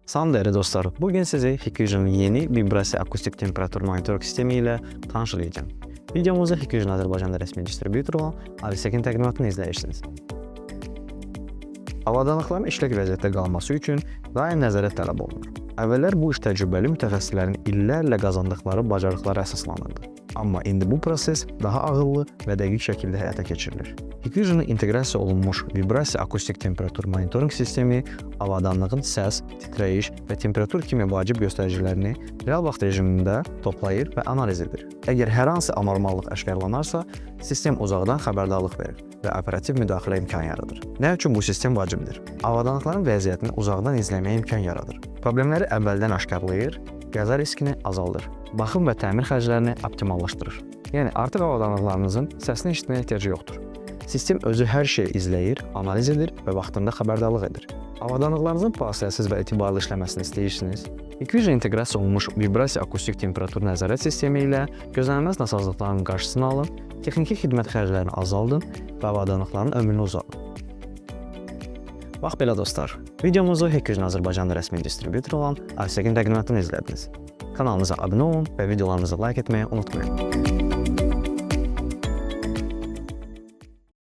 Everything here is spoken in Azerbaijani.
Salam dəyərli dostlar, bugün sizi Hikvision'un yeni vibrasiya akustik temperatur monitoring sistemi ilə tanış edəcəm. Videomuzda Hikvision Azərbaycanda rəsmi distributor olan Avisekin təqdimatını izləyirsiniz. Avadanlıqların işlək vəziyyətdə qalması üçün daim nəzarət tələb olunur. Əvvəllər bu iş təcrübəli mütəxəssislərin illərlə qazandıqları bacarıqlara əsaslanırdı. Amma indi bu proses daha ağıllı və dəqiq şəkildə həyata keçirilir. Hikvision'un inteqrasiya olunmuş vibrasiya akustik temperatur monitoring sistemi avadanlığın səs, titrəyiş və temperatur kimi vacib göstəricilərini real vaxt rejimində toplayır və analiz edir. Əgər hər hansı anormallıq aşkarlanarsa, sistem uzaqdan xəbərdarlıq verir və operativ müdaxilə imkanı yaradır. Nə üçün bu sistem vacibdir? Avadanlıqların vəziyyətini uzaqdan izləməyə imkan yaradır. Problemləri əvvəldən aşkarlayır, qəza riskini azaldır, baxım və təmir xərclərini optimallaşdırır. Yəni artıq avadanlıqlarınızın səsini eşitməyə ehtiyacı yoxdur. Sistem özü hər şeyi izləyir, analiz edir və vaxtında xəbərdarlıq edir. Avadanlıqlarınızın fasiləsiz və etibarlı işləməsini istəyirsiniz? Hikvision inteqrasiya olunmuş vibrasiya akustik temperatur nəzarət sistemi ilə gözlənilməz nasazlıqların qarşısını alın, texniki xidmət xərclərini azaldın və avadanlıqların ömrünü uzadın. Bax belə dostlar, videomuzu Hikvision Azərbaycanda rəsmi distributor olan Avisekin təqdimatını izlədiniz. Kanalımıza abunə olun və videolarımızı like etməyi unutmayın.